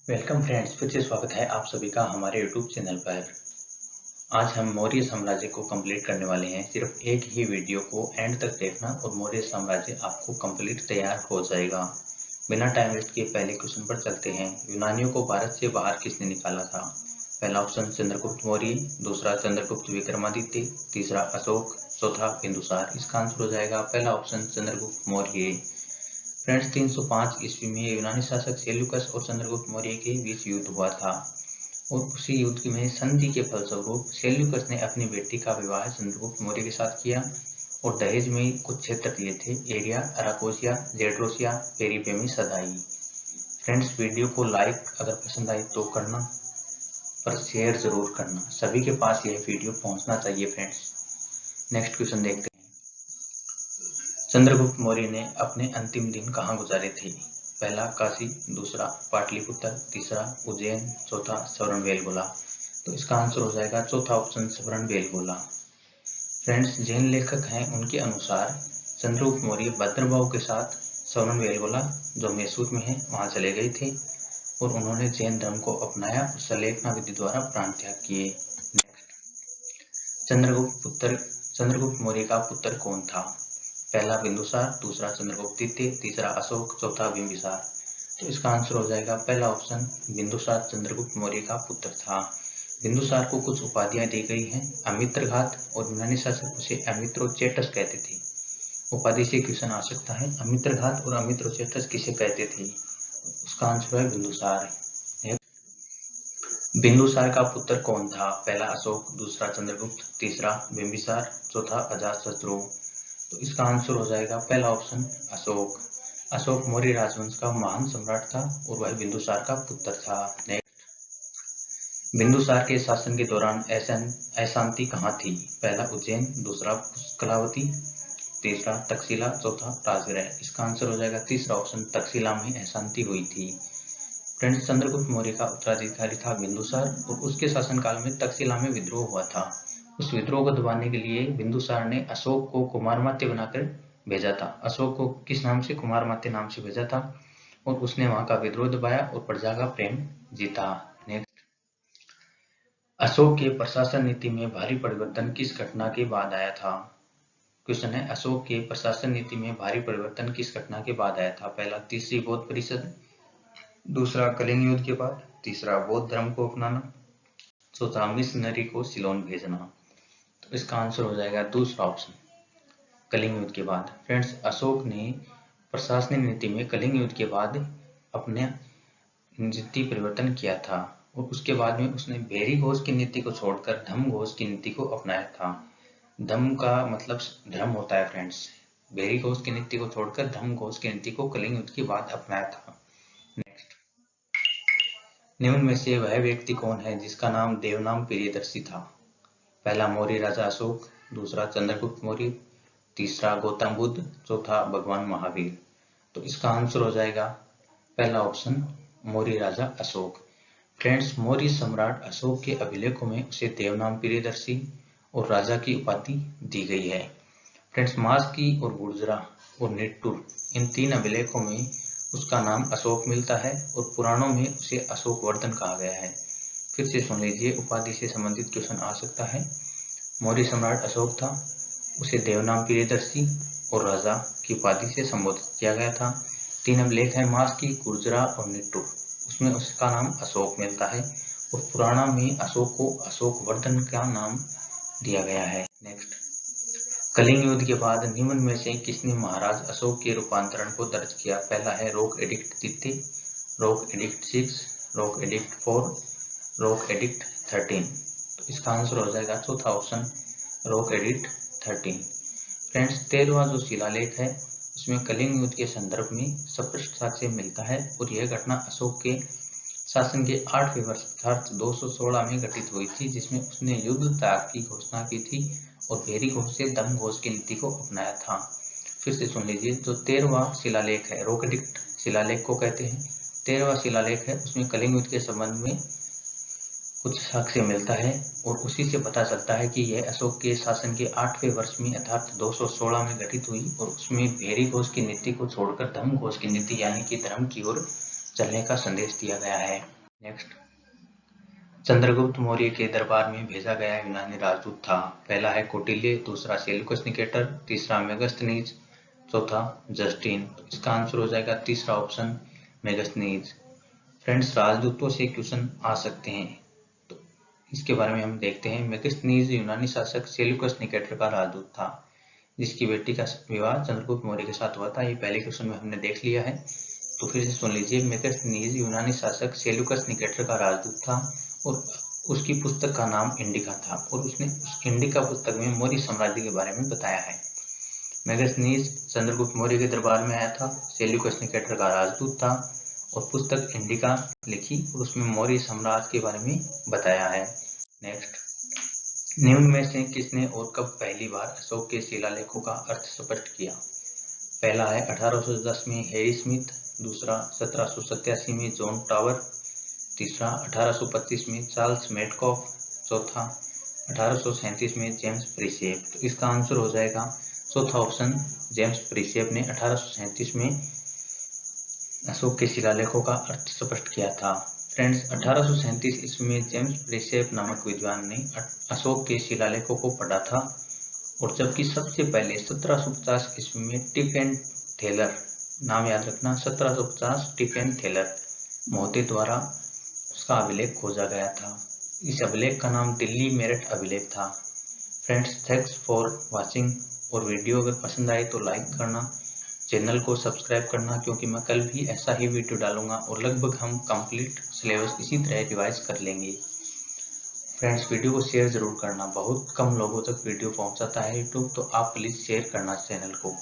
Welcome friends, फिर से स्वागत है आप सभी का हमारे यूट्यूब चैनल पर। आज हम मौर्य साम्राज्य को कंप्लीट करने वाले हैं। सिर्फ एक ही वीडियो को एंड तक देखना और मौर्य साम्राज्य आपको कंप्लीट तैयार हो जाएगा। बिना टाइम वेस्ट किए पहले क्वेश्चन पर चलते हैं। यूनानियों को भारत से बाहर किसने निकाला था? पहला ऑप्शन चंद्रगुप्त मौर्य, दूसरा चंद्रगुप्त विक्रमादित्य, तीसरा अशोक, चौथा बिंदुसार। इसका आंसर हो जाएगा पहला ऑप्शन चंद्रगुप्त मौर्य। फ्रेंड्स, 305 ईस्वी में यूनानी शासक सेल्यूकस और चंद्रगुप्त मौर्य के बीच युद्ध हुआ था और उसी युद्ध में संधि के फलस्वरूप सेल्यूकस ने अपनी बेटी का विवाह चंद्रगुप्त मौर्य के साथ किया और दहेज में कुछ क्षेत्र दिए थे: एरिया, अराकोसिया, जेड्रोसिया, पेरीपेमी, सदाई। फ्रेंड्स, वीडियो को लाइक अगर पसंद आए तो करना, पर शेयर जरूर करना। सभी के पास यह वीडियो पहुंचना चाहिए फ्रेंड्स। नेक्स्ट क्वेश्चन देखते हैं। चंद्रगुप्त मौर्य ने अपने अंतिम दिन कहाँ गुजारे थे? पहला काशी, दूसरा पाटलिपुत्र, तीसरा उज्जैन, चौथा श्रवणबेलगोला। तो इसका आंसर हो जाएगा चौथा ऑप्शन श्रवणबेलगोला। फ्रेंड्स, जैन लेखक हैं, उनके अनुसार चंद्रगुप्त मौर्य भद्रभाव के साथ श्रवणबेलगोला, जो मैसूर में है, वहां चले गए थे और उन्होंने जैन धर्म को अपनाया और सलेखना विधि द्वारा प्राण त्याग किए। चंद्रगुप्त मौर्य का पुत्र कौन था? पहला बिंदुसार, दूसरा चंद्रगुप्त द्वितीय, तीसरा अशोक, चौथा बिंबिसार। तो इसका आंसर हो जाएगा पहला ऑप्शन बिंदुसार चंद्रगुप्त मौर्य का पुत्र था। बिंदुसार को कुछ उपाधियां दी गई हैं: अमित्रघात, और यूनानी शासक उसे अमित्रोचेटस कहते थे। उपाधि से क्वेश्चन आ सकता है, अमित्रघात और अमित्रोचेटस किसे कहते थे? उसका आंसर है बिंदुसार। बिंदुसार का पुत्र कौन था? पहला अशोक, दूसरा चंद्रगुप्त, तीसरा बिंबिसार, चौथा अजातशत्रु। तो इसका आंसर हो जाएगा पहला ऑप्शन अशोक। अशोक मौर्य राजवंश का महान सम्राट था और वह बिंदुसार का पुत्र था। बिंदुसार के शासन के दौरान अशांति कहाँ थी? पहला उज्जैन, दूसरा पुष्कलावती, तीसरा तक्षशिला, चौथा राजगृह। इसका आंसर हो जाएगा तीसरा ऑप्शन तक्षशिला में अशांति हुई थी। फ्रेंड्स, चंद्रगुप्त मौर्य का उत्तराधिकारी था बिंदुसार और उसके शासनकाल में तक्षशिला में विद्रोह हुआ था। उस विद्रोह को दबाने के लिए बिंदुसार ने अशोक को कुमारमात्य बनाकर भेजा था। अशोक को किस नाम से? कुमारमात्य नाम से भेजा था और उसने वहां का विद्रोह दबाया और प्रजा का प्रेम जीता। नेक्स्ट, अशोक के प्रशासन नीति में भारी परिवर्तन किस घटना के बाद आया था? क्वेश्चन है, अशोक के प्रशासन नीति में भारी परिवर्तन किस घटना के बाद आया था? पहला तीसरी बौद्ध परिषद, दूसरा कलिंग युद्ध के बाद, तीसरा बौद्ध धर्म को अपनाना, चौथा मिशनरी को सिलोन भेजना। तो इसका आंसर हो जाएगा दूसरा ऑप्शन कलिंग युद्ध के बाद। फ्रेंड्स, अशोक ने प्रशासनिक नीति में कलिंग युद्ध के बाद अपने नीति परिवर्तन किया था और उसके बाद में उसने भेरी घोष की नीति को छोड़कर धम्म घोष की नीति को अपनाया था। धम्म का मतलब धर्म होता है फ्रेंड्स। भेरी घोष की नीति को छोड़कर धम्म घोष की नीति को कलिंग युद्ध के बाद अपनाया था। निम्न में से वह व्यक्ति कौन है जिसका नाम देवनाम प्रियदर्शी था? पहला मौर्य राजा अशोक, दूसरा चंद्रगुप्त मौर्य, तीसरा गौतम बुद्ध, चौथा भगवान महावीर। तो इसका आंसर हो जाएगा पहला ऑप्शन मौर्य राजा अशोक। फ्रेंड्स, मौर्य सम्राट अशोक के अभिलेखों में उसे देवनाम प्रियदर्शी और राजा की उपाधि दी गई है। फ्रेंड्स, मास्की और गुर्जरा और निट्टूर, इन तीन अभिलेखों में उसका नाम अशोक मिलता है और पुराणों में उसे अशोक वर्धन कहा गया है। फिर से सुन लीजिए, उपाधि से संबंधित क्वेश्चन आ सकता है। मौर्य सम्राट अशोक था, उसे देवनाम प्रियदर्शी और राजा की उपाधि से संबोधित किया गया था। तीन अभिलेख है, मास्की, गुर्जरा और निट्टूर, उसमें उसका नाम अशोक मिलता है और पुराणों में अशोक को अशोक वर्धन का नाम दिया गया है। नेक्स्ट, कलिंग युद्ध के बाद निम्न में से किसने महाराज अशोक के रूपांतरण को दर्ज किया? पहला है रोक एडिक्ट द्वितीय, रोक एडिक्ट 6, रोक एडिक्ट 4, रोक एडिक्ट 13। तो इसका आंसर हो जाएगा चौथा ऑप्शन रोक एडिक्ट 13। फ्रेंड्स, 13वां जो शिलालेख है उसमें कलिंग युद्ध के संदर्भ में स्पष्ट साक्ष्य मिलता है और यह घटना अशोक के शासन के 8वें वर्ष अर्थात 216 में घटित हुई थी, जिसमें उसने युद्ध त्याग की घोषणा की थी और भेरी घोष से धम्म घोष की नीति को अपनाया था। फिर से सुन लीजिए, जो 13वां शिलालेख है, रोक एडिक्ट शिलालेख को कहते हैं, 13वां शिलालेख है, उसमें कलिंग युद्ध के संबंध में कुछ साक्ष्य मिलता है और उसी से पता चलता है कि यह अशोक के शासन के 8वें वर्ष में अर्थात 216 में घटित हुई और उसमें भेरी घोष की नीति को छोड़कर धम्म घोष की नीति यानी कि धर्म की ओर चलने का संदेश दिया गया है। नेक्स्ट, चंद्रगुप्त मौर्य के दरबार में भेजा गया यूनानी राजदूत था। पहला है कौटिल्य, दूसरा सेल्यूकस निकेटर, तीसरा मेगास्थनीज, चौथा जस्टिन। इसका आंसर हो जाएगा तीसरा ऑप्शन मेगास्थनीज। फ्रेंड्स, राजदूतों से क्वेश्चन आ सकते हैं, तो इसके बारे में हम देखते हैं। मेगास्थनीज यूनानी शासक सेल्यूकस निकेटर का राजदूत था, जिसकी बेटी का विवाह चंद्रगुप्त मौर्य के साथ हुआ था। ये पहले क्वेश्चन में हमने देख लिया है, तो फिर से सुन लीजिए। मेगास्थनीज यूनानी शासक सेल्यूकस निकेटर का राजदूत था और उसकी पुस्तक का नाम इंडिका था, और उसने उस इंडिका पुस्तक में मौर्य साम्राज्य के बारे में बताया है। मेगास्थनीज चंद्रगुप्त मौर्य के दरबार में आया था, सेल्यूकस निकेटर का राजदूत था और पुस्तक इंडिका लिखी और उसमें मौर्य साम्राज्य के बारे में बताया है। नेक्स्ट, निम्न में से किसने और कब पहली बार अशोक के शिलालेखों का अर्थ स्पष्ट किया? पहला है 1810 में हैरी स्मिथ, दूसरा 1787 में जॉन टावर, तीसरा 1825 में चार्ल्स मेटकॉफ, चौथा 1837 में जेम्स प्रिसेप। तो इसका आंसर हो जाएगा चौथा ऑप्शन, जेम्स प्रिसेप ने 1837 में अशोक के शिलालेखों का अर्थ स्पष्ट किया था। फ्रेंड्स, 1837 ईस्वी में जेम्स प्रिसेप नामक विद्वान ने अशोक के शिलालेखों को पढ़ा था, और जबकि सबसे पहले 1750 ईस्वी में टिप एंड थेलर, नाम याद रखना, 1750 टिप एंड थेलर मोहते द्वारा उसका अभिलेख खोजा गया था। इस अभिलेख का नाम दिल्ली मेरठ अभिलेख था। फ्रेंड्स, थैंक्स फॉर वाचिंग, और वीडियो अगर पसंद आए तो लाइक करना, चैनल को सब्सक्राइब करना, क्योंकि मैं कल भी ऐसा ही वीडियो डालूंगा और लगभग हम कंप्लीट सिलेबस इसी तरह रिवाइज कर लेंगे। फ्रेंड्स, वीडियो को शेयर जरूर करना, बहुत कम लोगों तक वीडियो पहुंचाता है यूट्यूब, तो आप प्लीज शेयर करना चैनल को।